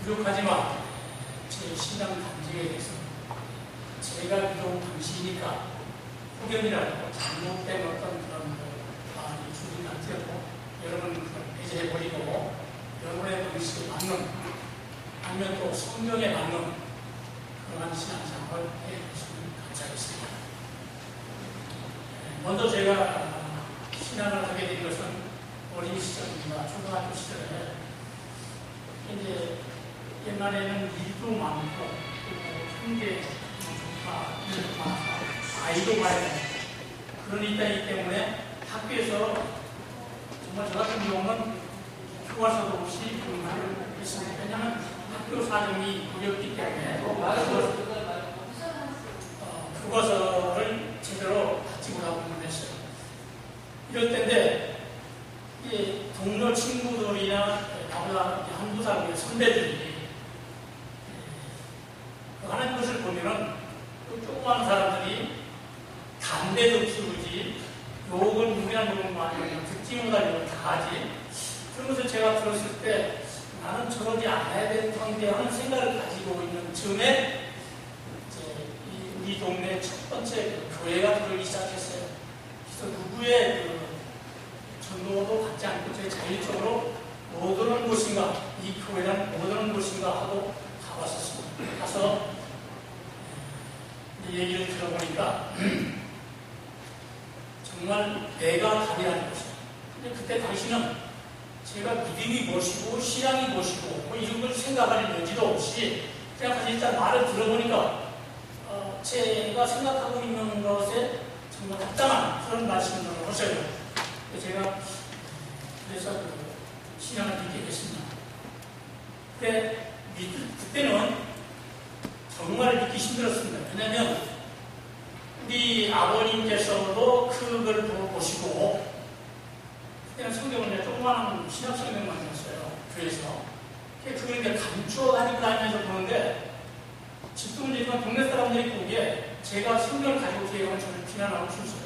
부족하지만 제 신앙 단지에 대해서 제가 믿어온 방식이니까 혹연이라도 잘못된 어떤 그런 마음이 주진 않더라도 여러분 그걸 배제해버리고 여러분의 방식에 맞는 아니면 또 성경에 맞는 그러한 신앙생활을 해주시면 감사하겠습니다. 먼저 제가 신앙을 하게 된 것은 어린 시절입니다. 초등학교 시절에 이제 옛날에는 일도 많고 또 조카, 일도 많고 아이도 많고 그런 입장이기 때문에 학교에서 정말 저 같은 경우는 교과서도 없이 공부를 했습니다. 왜냐하면 학교 사정이 어렵기 때문에 교과서를 제대로 받지 못하고 공부했어요. 이럴 때인데 동료 친구들이나 나보다 한두 살 위에 선배들이 하는 것을 보면은 조그마한 사람들이 담배도 피우지 욕은 누구나 누구나 아니면 듣지 못할 욕을 다 하지. 그런 것을 제가 들었을 때 나는 저러지 않아야 되는 상대 하는 생각을 가지고 있는 즈음에 우리 동네 첫 번째 교회가 들어오기 시작했어요. 그래서 누구의 전도도 받지 않고 제 자율적으로 못 오는 곳인가, 이 교회는 못 오는 곳인가 하고 가봤었습니다. 가서 이 얘기를 들어보니까 정말 내가 답이라는 것이다. 근데 그때 당시는 제가 믿음이 무엇이고 신앙이 무엇이고 뭐 이런 걸 생각할 여지도 없이 그냥 사실 일단 말을 들어보니까 제가 생각하고 있는 것에 정말 합당한 그런 말씀을 하셔요. 제가 그래서 신앙을 믿게 됐습니다. 그때는 정말 믿기 힘들었습니다. 왜냐하면 우리 아버님께서도 그걸 보시고 그때는 성경을 조그마한 신학 성경만 읽었어요. 교회에서. 그걸 이제 감추어가지고 다니면서 보는데 집도 문제지만 동네 사람들이 보기에 제가 성경을 가지고 기획하면 저를 비난하고 춤춰요.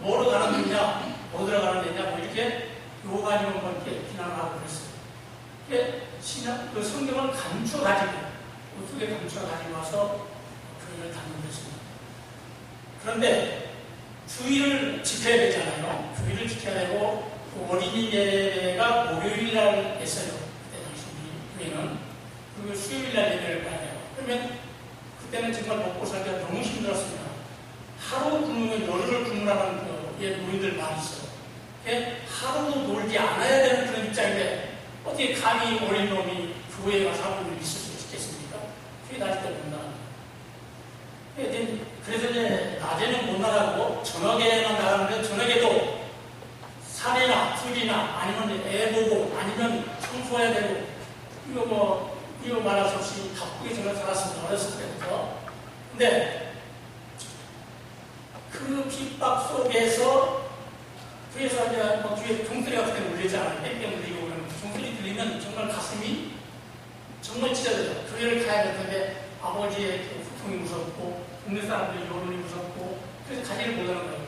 뭐로 가는 데냐, 어디로 가는 데냐, 뭐 이렇게 요가 아니면 뭐 이렇게 비난을 하고 그랬어요. 그 성경을 감춰가지고, 어떻게 감춰가지고 와서 교회를 다니고 그랬습니다. 그런데 주일을 지켜야 되잖아요. 주일을 지켜야 되고, 어린이 예배가 목요일날 했어요. 그때 당시 우리 교회는. 그리고 수요일날 예배를 가야 돼요. 그러면 그때는 정말 먹고 살기가 너무 힘들었습니다. 하루 굶으면 열흘을 굶으라는 노인들 많이 있어요. 하루도 놀지 않아야 되는 그런 입장인데 어떻게 감히 어린 놈이 교회에 가서 하루 있을 수 있겠습니까? 교회 다닐 때 못 나갑니다. 그래서 이제 낮에는 못 나가고 저녁에만 나가는데 저녁에도 산이나 풀이나 아니면 애 보고 아니면 청소해야 되고 이거 말할 수 없이 바쁘게 저를 살았습니다. 어렸을 때부터. 근데 그 핍박 속에서 교회에서 이제 뭐 뒤에 종소리 같은 데 울리지 않아요. 뺑뺑 울리고 그러면 종소리 들리면 정말 가슴이 정말 찢어져요. 교회를 가야 될 텐데 아버지의 후통이 무섭고 동네 사람들의 여론이 무섭고 그래서 가지를 못하는 거예요.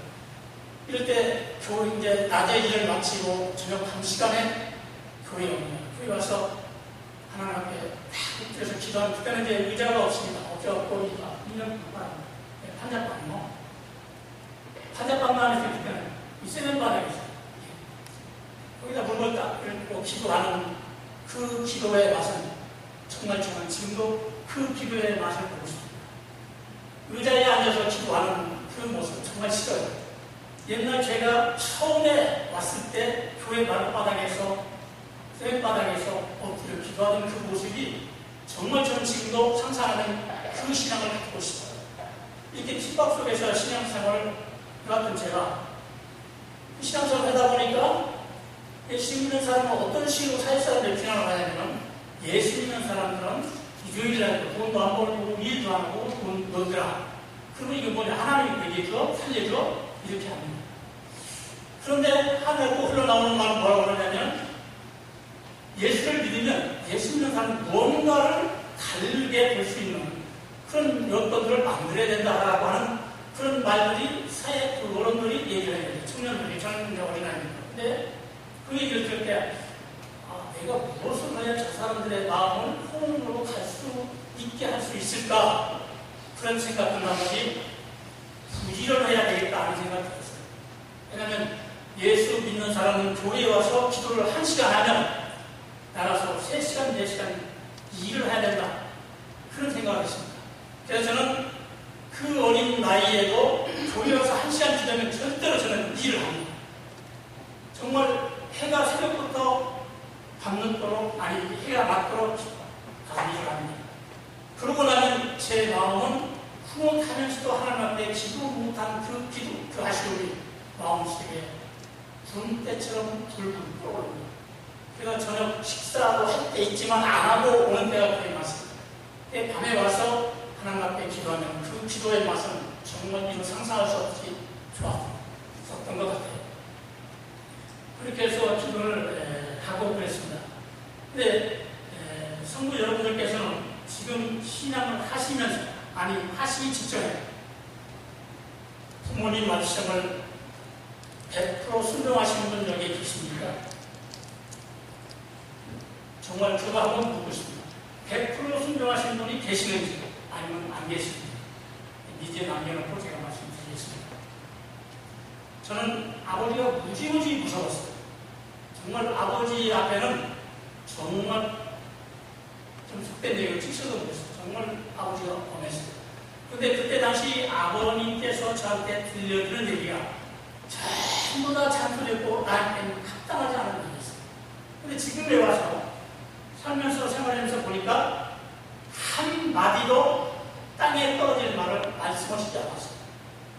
이럴 때 이제 낮에 일을 마치고 저녁 1시간에 교회에 옵니다. 교회 와서 하나님 앞에 딱 엎드려서 기도하는 그때는 이제 의자가 없습니다. 없어갖고 1년 반장 판자방만 해서 그때는 이 세면바닥에 있어요. 거기다 물을 딱 이렇게 기도하는 그 기도의 맛은 정말 저는 지금도 그 기도의 맛을 보고 싶습니다. 의자에 앉아서 기도하는 그 모습 정말 싫어요. 옛날 제가 처음에 왔을 때 교회 마룻바닥에서 세면바닥에서 엎드려 기도하던 그 모습이 정말 저는 지금도 상상하는 그 신앙을 갖고 싶어요. 이렇게 핍박 속에서 신앙생활을 해왔던 제가 그 신앙생활을 하다 보니까 예수 믿는 사람은 어떤 식으로 사회사람들 비난을 하냐면 예수 믿는 사람들은 일요일날 돈도 안 벌고 일도 안 하고 돈 넣더라. 그러면 이게 뭐냐? 하나님이 먹여줘? 살려줘? 이렇게 합니다. 그런데 하늘 꼭 흘러나오는 말은 뭐라고 그러냐면 예수를 믿으면 예수 믿는 사람은 뭔가를 다르게 볼 수 있는 그런 여건들을 만들어야 된다라고 하는 그런 말들이 사회 어른들이 얘기를 해야 돼요. 청년들이 저는 이제 어린아이입니다. 근데 그 얘기를 들을 때 내가 무엇을 해야 저 사람들의 마음을 호응으로 갈 수 있게 할 수 있을까? 그런 생각을 나머지 부지런을 해야 되겠다 하는 생각이 들었어요. 왜냐하면 예수 믿는 사람은 교회에 와서 기도를 1시간 하면 나가서 3시간, 4시간 일을 해야 된다. 그런 생각을 했습니다. 그래서 저는 그 어린 나이에도 교회에 와서 1시간 기도하면 절대로 저는 일을 합니다. 정말 해가 새벽부터 밤늦도록, 아니 해가 맞도록 가서 일을 합니다. 그러고 나면 제 마음은 후원하면서도 하나님 앞에 기도 못한 그 기도, 그 아쉬움이 마음속에 구름대처럼 불불 끓어오릅니다. 그래서 저녁 식사도 할 때 있지만 안 하고 오는 때가 거의 많습니다. 밤에 와서 하나님 앞에 기도하면 그 기도의 맛은 정말 이루 상상할 수 없이 좋았던 것 같아요. 그렇게 해서 기도를 하고 그랬습니다. 근데 성도 여러분들께서는 지금 신앙을 하시면서, 아니 하시기 직전에 부모님 말씀을 100% 순종하시는 분 여기 계십니까? 정말 그거 한번 묻고 싶습니다. 100% 순종하시는 분이 계시는지 아니면 안 계시는지 이제 남겨놓고 제가 말씀드리겠습니다. 저는 아버지가 무지무지 무서웠어요. 정말 아버지 앞에는 정말 좀 속된 얘기를 찍혀도 못했어요. 정말 아버지가 엄했어요. 근데 그때 당시 아버님께서 저한테 들려주는 얘기가 전부 다 잔소리했고 나한테는 합당하지 않은 얘기였어요. 근데 지금에 와서 살면서 생활하면서 보니까 한마디도 땅에 떨어질 말을 말씀하시지 않았어요.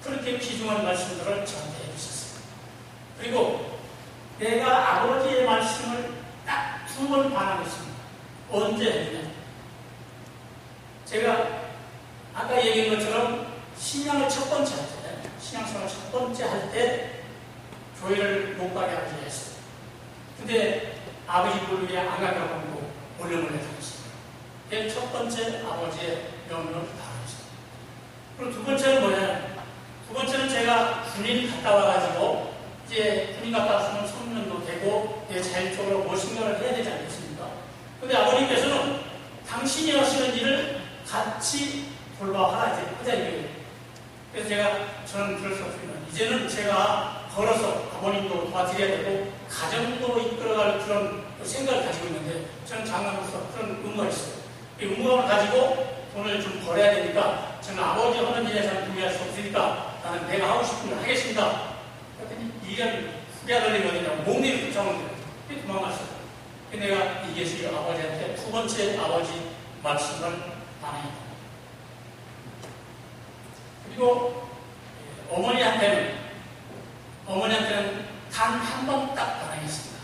그렇게 귀중한 말씀들을 저한테 해주셨어요. 그리고 내가 아버지의 말씀을 딱 2번 반항했습니다. 언제 했느냐? 제가 아까 얘기한 것처럼 신앙을 첫 번째 할 때, 신앙생활 첫 번째 할 때 교회를 못 가게 하기 했어요. 근데 아버지 불르게 안 가려고 몰래 다녔습니다. 그게 첫 번째 아버지의 명령을 다했어요. 그리고 두 번째는 뭐냐? 두 번째는 제가 군인 갔다 와가지고 이제 군인 갔다 왔으면 성년도 되고 자율적으로 무엇인가를 해야 되지 않겠습니까? 근데 아버님께서는 당신이 하시는 일을 같이 돌봐하라 이제 하자 이거예요. 그래서 저는 그럴 수 없습니다. 이제는 제가 걸어서 아버님도 도와드려야 되고 가정도 이끌어갈 그런 생각을 가지고 있는데 저는 장남으로서 그런 의무가 있어요. 이 의무감을 가지고 돈을 좀 벌어야 되니까 저는 아버지 하는 일에 저는 동의할 수 없으니까 나는 내가 하고 싶은 걸 하겠습니다. 그랬더니 이견 후야 걸리면 어디냐고 몸이 붙잡은 거예요. 그게 도망갔어요. 내가 이게 아버지한테 두 번째 아버지 말씀을 반항했다. 그리고 어머니한테는 단 한 번 딱 반항했습니다.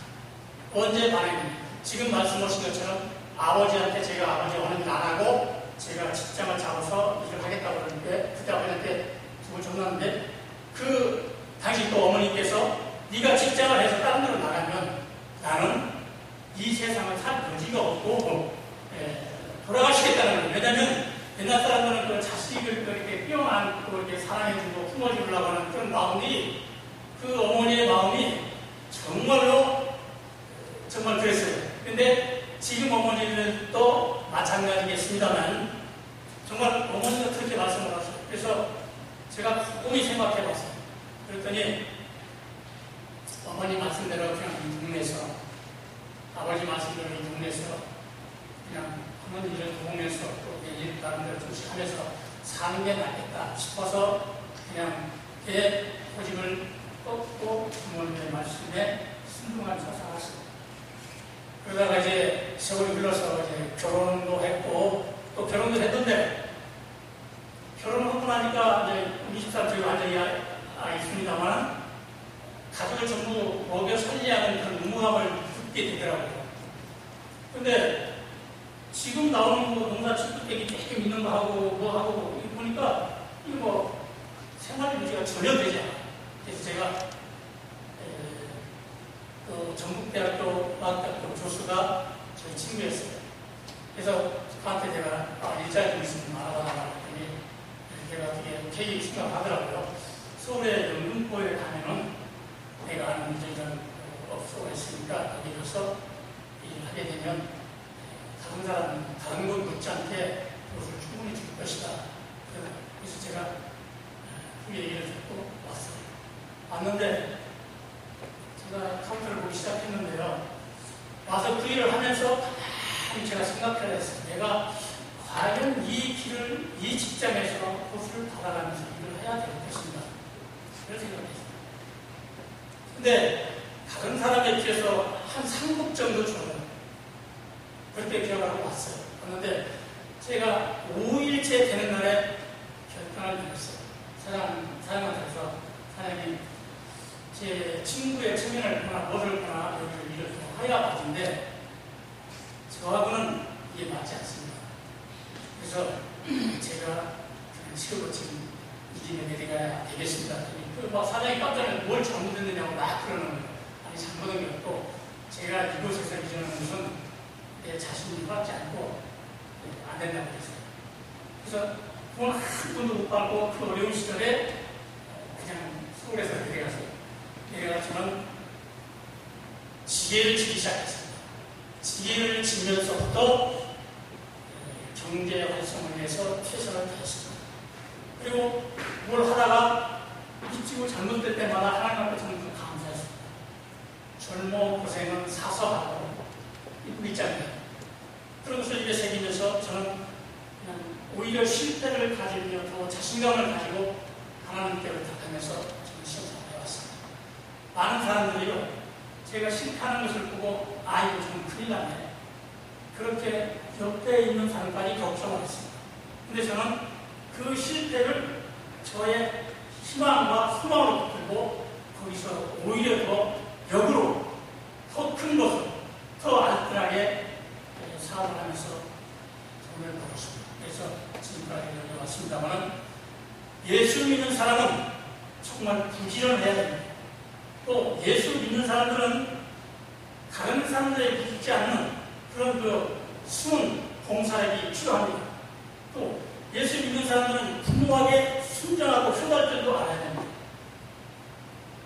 언제 반항했느냐? 지금 말씀하신 것처럼 아버지한테 제가 아버지 하는 일 안 하고 제가 직장을 잡아서 일을 하겠다고 그러는데 그때 아버지한테 두고 전화하는데 그 당시 또 어머니께서 네가 직장을 해서 다른 데로 나가면 나는 이 세상을 살 여지가 없고 돌아가시겠다는 거예요. 왜냐하면 옛날 사람들은 그 자식을 이렇게 뼈안고 이렇게 사랑해주고 품어주려고 하는 그런 마음이 그 어머니의 마음이 정말로 정말 그랬어요. 근데 지금 어머니들도 마찬가지겠습니다만 정말 어머니가 그렇게 말씀을 하셨어요. 그래서 제가 곰곰이 생각해 봤어요. 그랬더니 어머니 말씀대로 그냥 이 동네에서 아버지 말씀대로 이 동네에서 그냥 하는 일을 도우면서 또 다른 데를 조금씩 하면서 사는 게 낫겠다 싶어서 그냥 제 고집을 꺾고 부모님의 말씀에 순종한 사상하셨습니다. 그러다가 이제 세월이 흘러서 이제 결혼도 했고 또 결혼도 했는데 결혼을 하고 나니까 이제 20살 저희 완전히 있습니다만 가족을 전부 먹여 살려야 하는 그런 의무감을 듣게 되더라고요. 근데 지금 나오는 거 농사 축구대기 조금 있는 거 하고 뭐 하고 이거 보니까 이거 뭐 생활 유지가 전혀 되지 않아요. 그래서 제가 전북대학교 과학대학교 교수가 저희 친구였어요. 그래서 그한테 제가 일자리 좀 있으면 알아봐달라고 했더니 제가 어떻게 K 생각하더라고요. 서울의 연금고에 가면은 내가 아는 이런 업소가 있으니까 거기 가서 하게 되면 다른 사람은 다른 것 못지않게 그것을 충분히 줄 것이다. 그래서 제가 그 얘기를 듣고 왔어요. 왔는데 제가 카운터를 보기 시작했는데요. 와서 그 일을 하면서 가만히 제가 생각을 했어요. 내가 과연 이 길을, 이 직장에서 보수를 받아가면서 일을 해야 될 것인가. 그런 생각했어요. 근데 다른 사람에 비해서 한 3급 정도 줘요. 그렇게 기억하고 왔어요. 그런데 제가 5일째 되는 날에 결단을 내렸어요. 사장한테서 사장님, 제 친구의 청년을 보나 뭐를 보나 여기를 일을 해야 받은데 저하고는 이게 맞지 않습니다. 그래서 제가 그냥 치우고 지금 이 길에 내려가야 되겠습니다. 사장이 깜짝 놀라서 뭘 잘못했느냐고 막 그러는 거예요. 아니, 잘못한 게 없고 제가 이곳에서 일하는 것은 내 자신이 허락지 않고 안 된다고 그랬어요. 그래서 돈 한 푼도 못 받고 그 어려운 시절에 그냥 서울에서 내려가서는 지게를 지기 시작했습니다. 지게를 지면서부터 경제 활성을 위해서 최선을 다했습니다. 그리고 뭘 하다가 미치고 잘못될 때마다 하나님 앞에 저는 감사했습니다. 젊어 고생은 사서 하고 믿잖아요. 그런 것을 입에 새기면서 저는 그냥 오히려 실패를 가지며 더 자신감을 가지고 하나님께 부탁하면서 저는 신앙생활을 해왔습니다. 많은 사람들이요, 제가 실패하는 것을 보고 아이고 좀 큰일 났네, 그렇게 옆에 있는 사람까지 걱정을 했습니다. 근데 저는 그 실패를 저의 희망과 소망으로 붙들고 거기서 오히려 더 역으로 더 큰 것을 더 알뜰하게 사업을 하면서 돈을 벌었습니다. 그래서 지금까지 여기 왔습니다만 예수 믿는 사람은 정말 부지런해야 됩니다. 또 예수 믿는 사람들은 다른 사람들에게 붙지 않는 그런 그 숨은 봉사력이 필요합니다. 또 예수 믿는 사람들은 부모에게 순종하고 효도할 줄도 알아야 됩니다.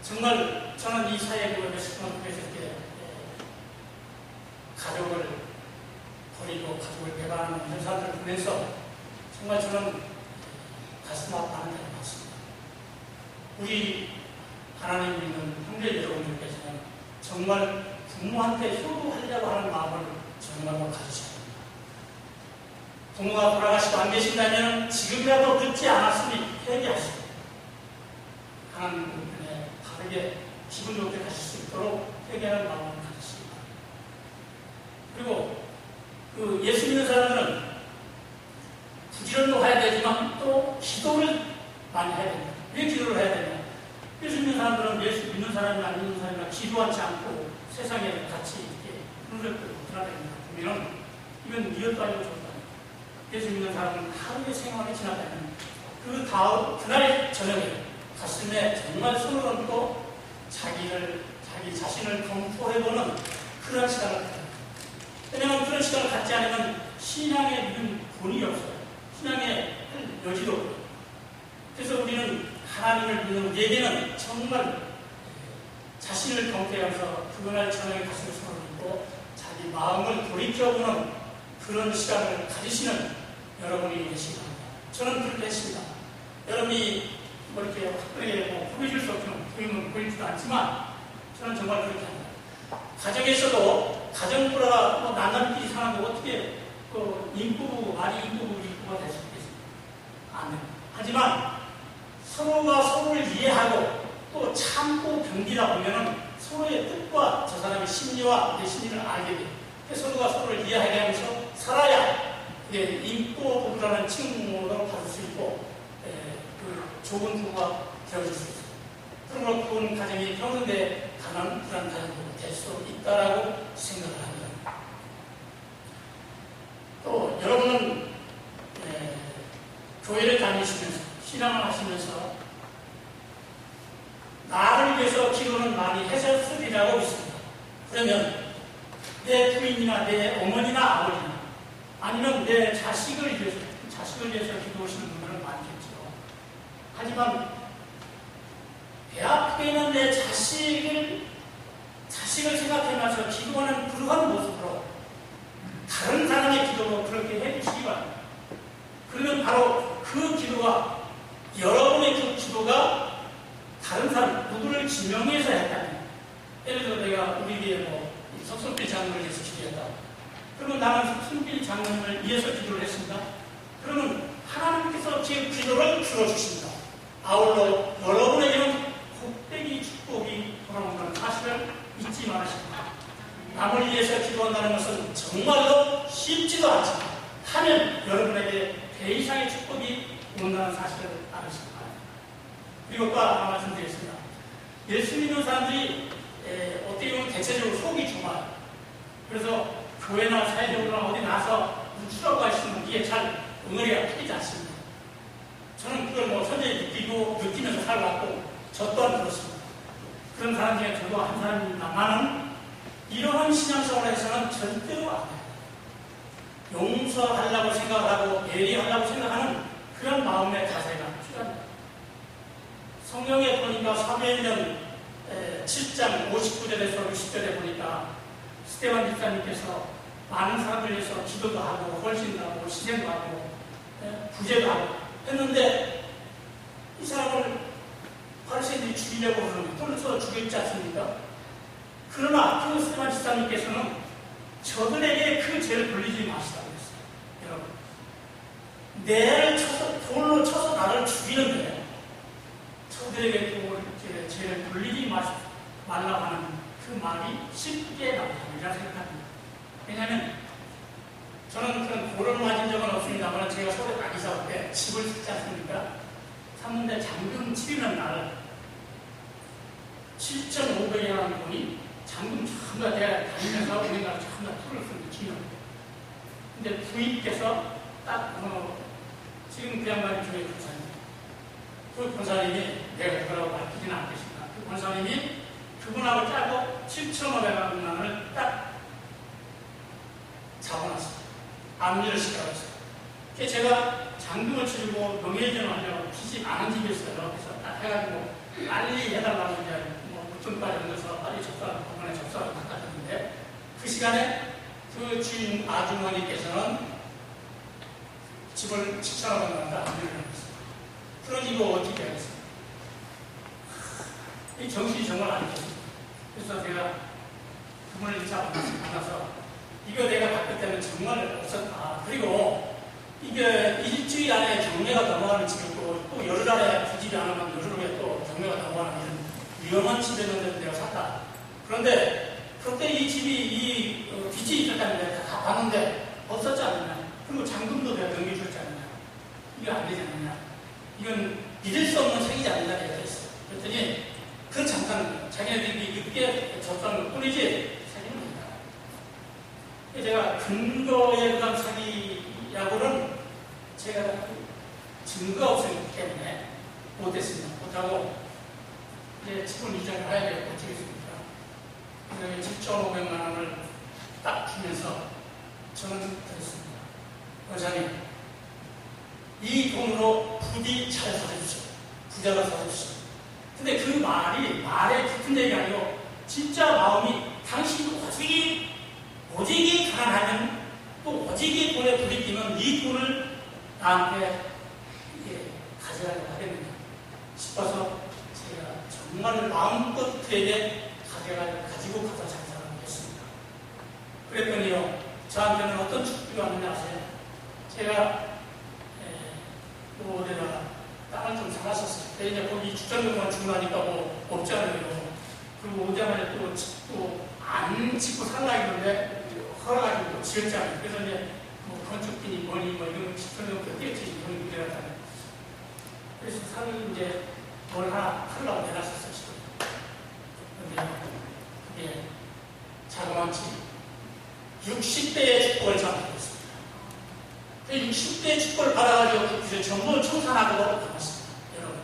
정말 저는 이 사회교회 스포츠에서 이렇게 가족을 버리고 가족을 배반하는 현상들을 보면서 정말 저는 가슴 아파하는 날이 많습니다. 우리 하나님 믿는 형제 여러분들께서는 정말 부모한테 효도하려고 하는 마음을 정말로 가지셔야 됩니다. 부모가 돌아가시고 안 계신다면 지금이라도 늦지 않았으니 회개하시고 하나님 분에 바르게 기분 좋게 가실 수 있도록 회개하는 마음을 가지십니다. 그리고 그 예수 믿는 사람들은 부지런도 해야 되지만 또 기도를 많이 해야 됩니다. 왜 기도를 해야 되냐? 예수 믿는 사람들은 예수 믿는 사람이나 안 믿는 사람이나 기도하지 않고 세상에 같이 이렇게 흔들고 돌아다닙니다. 보면 이건 미역도 아니고 좋다. 예수 믿는 사람은 하루의 생활이 지나가면 그 다음 그날 저녁에 가슴에 정말 손을 얹고 자기 자신을 검토해보는 그런 시간을 갖습니다. 왜냐하면 그런 시간을 갖지 않으면 신앙에 믿는 본이 없어요. 신앙에 여지도 없어요. 그래서 우리는 하나님을 믿는 우리에게는 정말 자신을 검토하면서 그날 저녁에 가슴에 손을 얹고 자기 마음을 돌이켜보는 그런 시간을 가지시는 여러분이 되시기 바랍니다. 저는 그렇게 했습니다. 여러분이 뭐 이렇게 확실하게 보여줄 수 없지만 보이지도 않지만 저는 정말 그렇게 합니다. 가정에서도 가정부라 뭐 나날끼리 사는데 어떻게 인부부 인부가 될 수 있겠습니까? 안 됩니다. 하지만 서로가 서로를 이해하고 또 참고 견디다 보면은 서로의 뜻과 저 사람의 심리와 내 심리를 알게 돼요. 서로가 서로를 이해하게 하면서 살아야 인고 부부라는 칭호로 받을 수 있고 좋은 부부가 되어줄 수 있어요. 그러므로 좋은 가정이 평생에 가는 그런 가정이 될 수 있다라고 생각을 합니다. 또 여러분은 교회를 다니시면서 신앙을 하시면서 나를 위해서 기도는 많이 하셨으리라고 믿습니다. 그러면 내 부인이나 내 어머니나 아버지나 아니면 내 자식을 위해서 기도하시는 분들은 많겠죠. 하지만 배 아프게 있는 내 자식을 생각하면서 기도하는 그러한 모습으로 다른 사람의 기도로 그렇게 해주시기 바랍니다. 그러면 바로 그 기도가, 여러분의 그 기도가 다른 사람, 누구를 지명해서 했다면, 예를 들어 내가 우리 교회 뭐 석순필 장로를 위해서 기도했다. 그러면 나는 석순필 장로를 위해서 기도를 했습니다. 그러면 하나님께서 제 기도를 들어주십니다. 아울러 여러분에게는 복되기 축복이 돌아온다는 사실을 잊지 마십니다. 남을 위해서 기도한다는 것은 정말로 쉽지도 않지만 하면 여러분에게 배 이상의 축복이 온다는 사실을 알으십니다. 그리고 또 하나 말씀드리겠습니다. 예수 믿는 사람들이 어떻게 보면 대체적으로 속이 좁아요. 그래서 교회나 사회적으로나 어디 나서 누추라고 하시는 게 잘 응어리가 풀리지 않습니다. 저는 그걸 뭐 선제히 느끼면서 살아왔고 저 또한 그렇습니다. 그런 사람 중에 저도 한 사람입니다만은 이러한 신앙생활에서는 절대로 안 돼요. 용서하려고 생각하고 예리하려고 생각하는 그런 마음의 자세가 필요합니다. 성경에 보니까 사도행전 7장 59절에서 60절에 보니까 스데반 집사님께서 많은 사람을 위해서 기도도 하고 헌신도 하고 희생도 하고 구제도 하고 했는데 이 사람을 바리새인들이 죽이려고 그러면 돌을 쏘아 죽였지 않습니까? 그러나 그 스데반 집사님께서는 저들에게 그 죄를 돌리지 마시라고 했어요. 여러분, 내를 쳐서 돌로 쳐서 나를 죽이는데 저들에게 죄를 돌리지 말라고 하는 그 말이 쉽게 나옵니다. 생각합니다. 왜냐하면 저는 그런 고를 맞은 적은 없습니다만 제가 서울에 딱 이사 올 때 집을 찾지 않습니까? 샀는데 잠금 7일은 날 7,500이라는 돈이 잠금 전부 다 내가 다니면서 우리나라 전부 다 풀을 쓰는 기념. 근데 부인께서 딱 지금 그 양반이 교회 권사님. 그 권사님이 내가 그거라고 밝히지는 않겠습니다. 그 권사님이 그분하고 짜고 7,500만 원을 딱 잡아놨어요. 압류를 시켜놨어요. 그래서 제가 잔금을 치르고 명예이전을 하려고 빚이 많은 집이 있어요. 그래서 딱 해가지고 빨리 해달라고 이제 무튼까지 얹어서 빨리 법원에 접수하고 바꿨는데 그 시간에 그 주인 아주머니께서는 집을 7,500만 원을 압류를 했어요. 그러니 이거 어떻게 하겠어요? 이 정신이 정말 안 좋습니다. 그래서 제가 그분을 2차 만나서 이거 내가 바꿀 때는 정말 없었다. 그리고 이게 일주일 안에 경매가 넘어가는 집이고 또 열흘 안에 부집이 안 하면 열흘 후에 또 경매가 넘어가는 이런 위험한 집이었는데 내가 샀다. 그런데 그때 이 집이 빚이 있었다는데 다 봤는데 없었지 않느냐. 그리고 잔금도 내가 넘겨줬지 않느냐. 이거 안 되지 않느냐. 이건 믿을 수 없는 책이지 않느냐 내가 했어요. 그랬더니 그 잠깐 자기네들이 늦게 접수한 것 뿐이지 제가 근거에 의한 사기라고는 제가 증거가 없었기 때문에 못했습니다. 못하고 이제 집을 이전을 해야 되고 어쩌겠습니까? 그래서 7,500만 원을 딱 주면서 저는 그랬습니다. 원장님, 이 돈으로 부디 잘 사주십시오. 부자가 사주십시오. 근데 그 말에 깊은 얘기가 아니고 진짜 마음이 당신이 오직이 가난하면 또 오직이 돈에 불이 끼면 이 돈을 나한테 가져가려고 하겠느냐 싶어서 제가 정말 마음껏 그에게 가지고 가서 잘 살아보겠습니다. 그랬더니요, 저한테는 어떤 축복이 왔느냐 아세요? 제가 어디다가 땅을 좀 사놨었어요. 근데 이제 거기 주차료만 주고 나니까 뭐 없잖아요. 그리고 오자마자 또 안 짓고 살라 했는데 허락가지고 지었잖아요. 그래서 이제 뭐 건축비니 뭐니 뭐 이런 시설용 뛰었지 이런 문제가 그래서 산을 이제 뭘 하나 하려고 내놨었어요. 근데 그게 자그마치 60대의 축복을 잡았습니다. 60대의 축복을 받아가지고 그 전부 청산하고 가봤습니다. 여러분,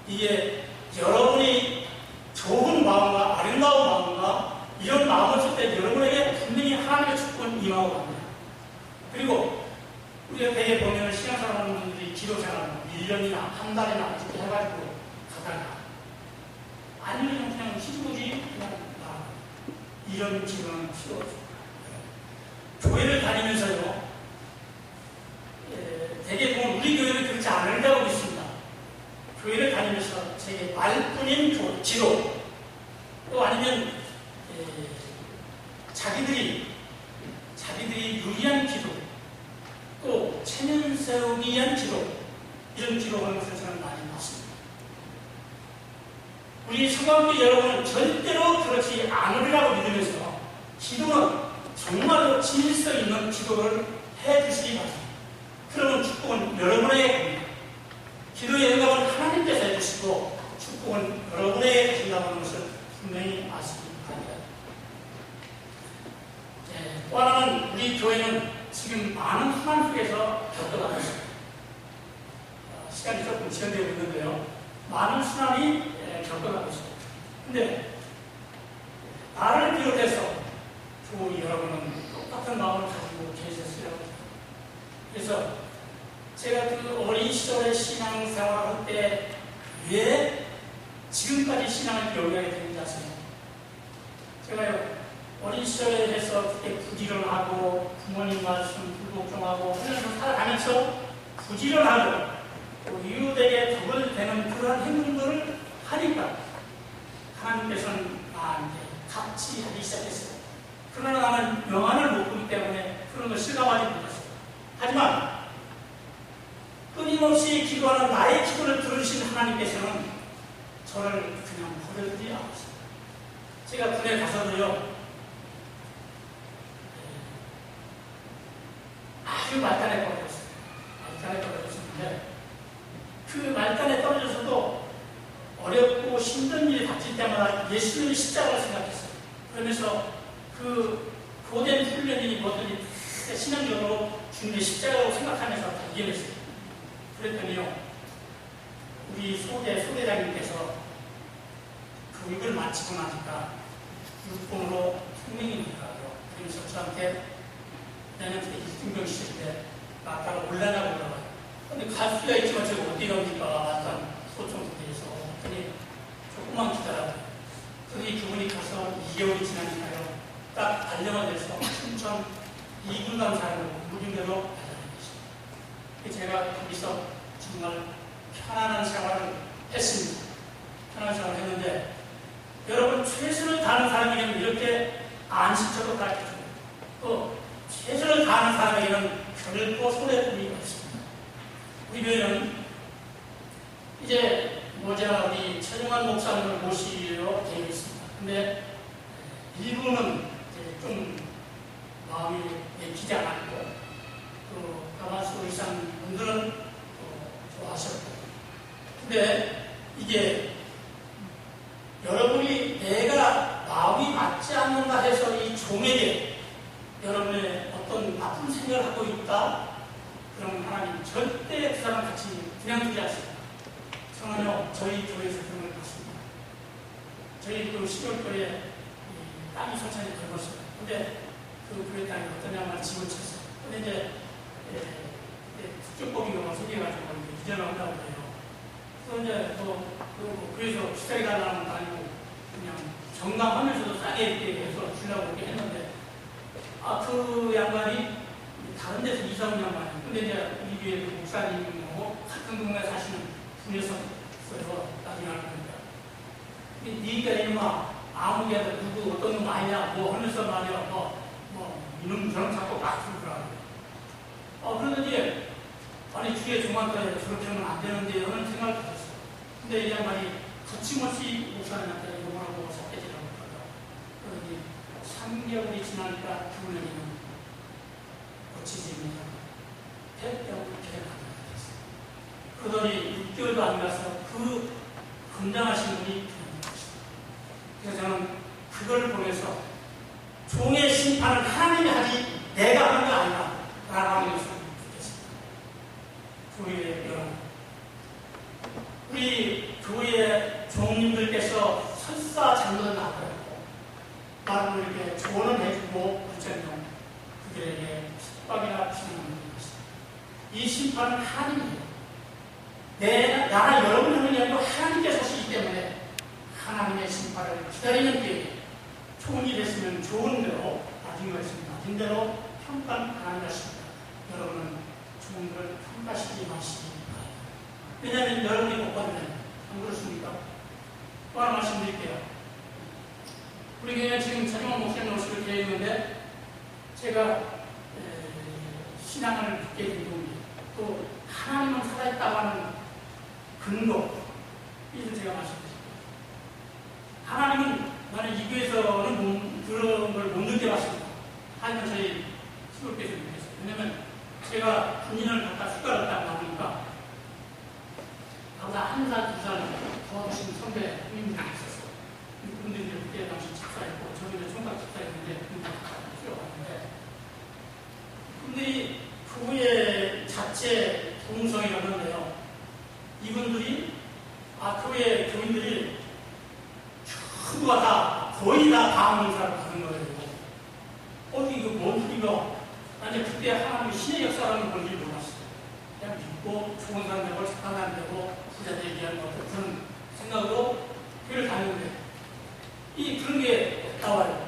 이게 여러분이 좋은 마음과 아름다운 마음과 이런 마음을 쓸 때 여러분에게 분명히 하나님의 축복은 임하고 갑니다. 그리고 우리가 대개 보면 신앙생활 하는 분들이 기도생활 1년이나 한 달이나 이렇게 해가지고 가다가 아니면 그냥 신부지 그냥 이런 기도는 필요 없습니다. 교회를 다니면서요, 대개 보면 우리 교회는 그렇지 않으려고 믿습니다. 교회를 다니면서 제게 말뿐인 지도, 또 아니면 자기들이 유리한 기도, 또 체면 세우기 위한 기도, 이런 기도하는 것을 저는 많이 봤습니다. 우리 성경교 여러분은 절대로 그렇지 않으리라고 믿으면서 기도는 정말로 진실성 있는 기도를 해주시기 바랍니다. 그러면 축복은 여러분에게 갑니다. 기도의 응답은 하나님께서 해주시고 축복은 여러분에게 가신다는 것을 분명히 아시기 바랍니다. 또 하나는 우리 교회는 지금 많은 환난 속에서 겪어가고 있습니다. 시간이 조금 지연되고 있는데요. 많은 순환이 겪어가고 있습니다. 근데 나를 비롯해서 또 여러분은 똑같은 마음을 가지고 계셨어요. 그래서 제가 그 어린 시절에 신앙생활을 할 때 왜 지금까지 신앙을 배우게 되는지 아세요? 제가요, 어린 시절에 해서 그때 부지런하고 부모님 말씀 불복종하고 하면서 살아가면서 부지런하고 또 이웃에게 덕을 되는 그러한 행동들을 하니까 하나님께서는 나한테 같이 하기 시작했어요. 그러나 나는 영안을 못 보기 때문에 그런 걸 실감하지 못했어요. 하지만 끊임없이 기도하는 나의 기도를 들으신 하나님께서는 저를 그냥 버려두지 않았어요. 제가 군에 가서도요, 아주 말단에 떨어졌어요. 말단에 떨어졌는데 그 말단에 떨어져서도 어렵고 힘든 일이 닥칠 때마다 예수님의 십자가를 생각했어요. 그러면서 그 고된 훈련이 뭐든지 신앙적으로 주님의 십자가라고 생각하면서 이겨냈어요. 그랬더니요, 우리 소대장님께서 교육을 마치고 나니까 육군으로 통명이 되더라고요. 그러면서 저한테 내년에 이등병 시절 때 아까가 올라가고 그러고요. 근데 갈 수가 있지만 제가 어디 갑니까? 맞던 소총부대에서. 그랬더니 조금만 기다려요. 그러니 그분이 가서 2개월이 지나니까요, 딱 발령을 내서 춘천 2군단 사람을 무중대로 발령을 했습니다. 제가 거기서 정말 편안한 생활을 했습니다. 편안한 생활을 했는데, 여러분, 최선을 다하는 사람에게는 이렇게 안식처도 가르쳐줘요. 또 최선을 다하는 사람에게는 결코 손해보기 없습니다. 우리 교회는 이제 모자 우리 최종환 목사님을 모시려 되어 있습니다. 근데 일부는 이제 좀 마음이 내키지 않았고, 또 가마스 의상 분들은 또 좋아하셨고, 근데 이게 여러분이 내가 마음이 맞지 않는다 해서 이 종에게 여러분의 어떤 나쁜 생각을 하고 있다, 그럼 하나님 절대 그 사람 같이 그냥 두지 않습니다. 저는요, 저희 교회에서 그런 걸 봤습니다. 저희 그 10월도에 땅이 천천히 넓었어요. 근데 그 교회 땅이 어떠냐면 집을 쳤어요. 근데 이제 특별법인가 소개해가지고 이전을 한다고 해요. 그래서 이제 그래서 시작이 달라는 거 아니고 그냥 정당하면서도 싸게 이렇게 해서 주려고 이렇게 했는데, 그 양반이 다른 데서 이사 온 양반이에요. 근데 이제 우리 교회 그 목사님하고 같은 동네에 사시는 분이었어요. 나중에 알고 보니까. 니가 이놈아, 아무개 누구 어떤 놈 아니냐, 뭐 하면서 말이야, 이놈 저런 자꾸 막 그러더라고요. 그러더니, 아니, 주의 종한테 저렇게 하면 안 되는데, 하는 생각을 가졌어요. 근데 이 양반이 거침없이 목사님한테 용어하고 삭제지라고 그러더라고요. 그러더니 3개월이 지나니까 그분에게는 고치지 못하고 폐병을 계획하게 됐어요. 그러더니 6개월도 안 가서 그 건장하신 분이 그냥 그래서 저는 그걸 보면서 종의 심판은 하나님이 하지 내가 하는 거 아니다 라고 하는 것을 느꼈습니다. 교회의 여러분, 우리 교회 종님들께서 설사장로를 나가고 나를 이렇게 조언을 해주고 그처럼 그들에게 핍박이나 피하는 것입니다. 이 심판은 하나님이에요. 나나 여러분이 하는 게 아니고 하나님께서 하시기 때문에 하나님의 심판을 기다리는 게 좋은 일 했으면 좋은 대로, 나중에 했으면 나중 대로 평가는 하나님 것입니다. 여러분은 종들을 평가시키지 마시기 바랍니다. 왜냐하면 여러분이 못 받으면 안 그렇습니까? 또 하나 말씀드릴게요. 우리 교회는 지금 차정원 목사님 오시고 되어 있는데 제가 신앙을 듣게 된 동기, 또 하나님은 살아있다고 하는 근거, 이것을 제가 말씀드립니다. 하나님은 나는 이 교회에서는 그런 걸 못 느껴봤습니다. 하지만 저희 시골교회에서 느꼈어요. 왜냐면 제가 군인을 갖다 휴가를 딱 나오니까 나보다 1살, 2살 도와주신 선배 형님들이 있었어요. 그분들이 그때 당시 집사였고 저는 이제 총각 집사였는데 그분들이 뛰어갔는데 그분들이 교회 자체 동성이었는데요. 이분들이 교회 교인들이 전부가 다 거의 다 방언사를 받은 거예요. 이거 뭔 소리가? 아니 그때 하나님의 신의 역사라는 건지 몰랐어요. 그냥 믿고 좋은 사람 되고 착한 사람 되고 부자 되기한 것 그런 생각으로 교회를 다니는데 그런 게 나와요.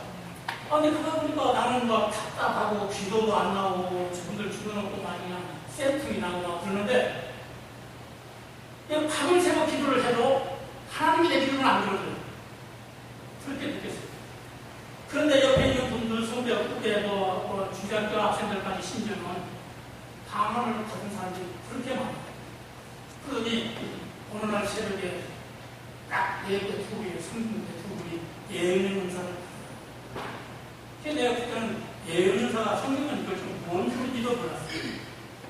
근데 그러다 보니까 나는 막 답답하고 기도도 안 나오고 저분들 죽여놓고 막 그냥 쌤통이 나오고 그러는데 그냥 밤을 새고 기도를 해도 하나님이 내 기도는 안 들어줘요. 그렇게 느꼈어요. 그런데 옆에 있는 분들, 선배, 후배, 중학교 학생들까지 심지어는 방언을 받은 사람들이 그렇게 많아요. 그러더니 어느 날 새벽에 딱 예배 두 분이, 성분대 두 분이 예언의 은사를 그래서 내가 그때는 예언의 은사가 성경은 이걸 좀 뭔 소리인지도 몰랐어요.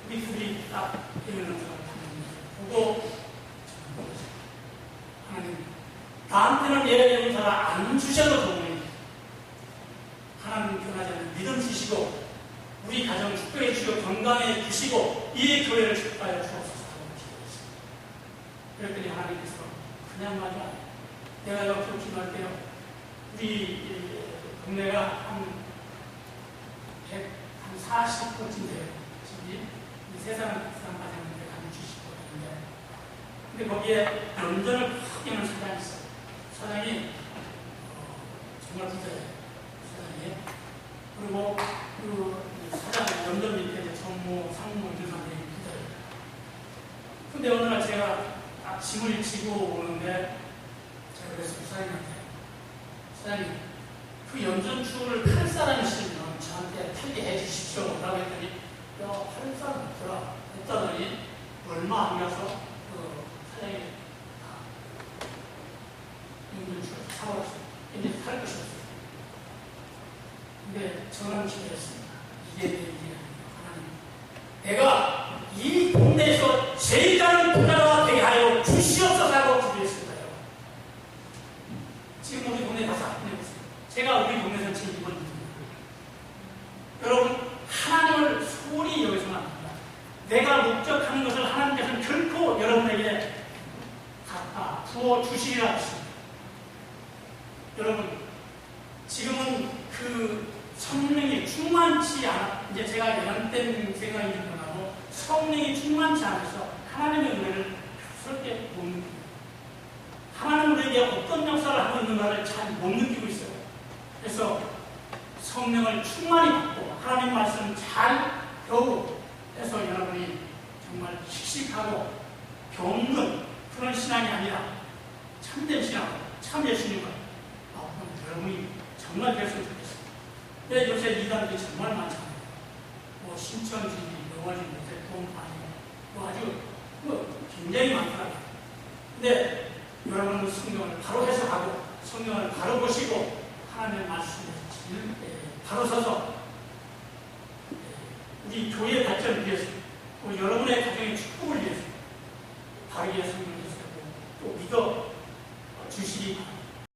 우리 둘이 딱 예언의 은사를 받는 거예요. 보고 하나님 나한테는 예언의 은사를 안 주셔도 좋으니 하나님 변하지 않는 믿음 주시고 우리 가정 축복해 주시고 건강해 주시고 이 교회를 축복하여 주옵소서 하고 기도했습니다. 그랬더니 하나님께서 그냥 말이 아니에요. 내가 옆으로 기도할게요. 우리 동네가 한 40%쯤 돼요. 집이 3사람 가정인데 한 70%인데 근데 거기에 연전을 크게 하는 사장이 있어요. 사장이 정말 부자예요. 사장이. 그리고 그 사장 연전 밑에 전무, 상무 이런 사람들이 부자예요. 근데 어느 날 제가 딱 짐을 지고 오는데 제가 그래서 사장님한테 사장님 그 연전축을 팔 사람이 있으면 저한테 팔게 해주십시오 라고 했더니 팔 사람 없더라 했다더니 얼마 안 가서 사장이 연전축을 사버렸어요. 이제 팔 것이 없어요. 근데 저는 기도했습니다. 이게 내 일이 아니에요. 하나님 내가 이 동네에서 제일 작은 부자가 되게 하여 주시옵소서 하고 기도했습니다. 지금 우리 동네 가서 한번 해보세요. 제가 우리 동네에서 제일 이번 일입니다. 여러분 하나님을 소홀히 여기서는 안 됩니다. 내가 목적하는 것을 하나님께서는 결코 여러분에게 갖다 부어 주시리라 했습니다. 여러분 지금은 그 성령이 충만치 않아 이제 제가 연한된 생각이 좀 나고 성령이 충만치 않아서 하나님의 은혜를 그렇게 못 느낍니다. 하나님은 우리에게 어떤 역사를 하고 있는가를 잘 못 느끼고 있어요. 그래서 성령을 충만히 받고 하나님 말씀을 잘 배우고 해서 여러분이 정말 씩씩하고 병든 그런 신앙이 아니라 참된 신앙, 참 예수님을 여러분이 정말 됐으면 좋겠어요. 근데 요새 이단들이 정말 많잖아요. 신천지, 영화지 못해 돈 많이 아주 굉장히 많더라고요. 근데 여러분은 성경을 바로 해석하고 성경을 바로 보시고 하나님의 말씀을 바로 서서 우리 교회의 발전을 위해서 또 여러분의 가정의 축복을 위해서 바르게 성경을 해석하고 또 믿어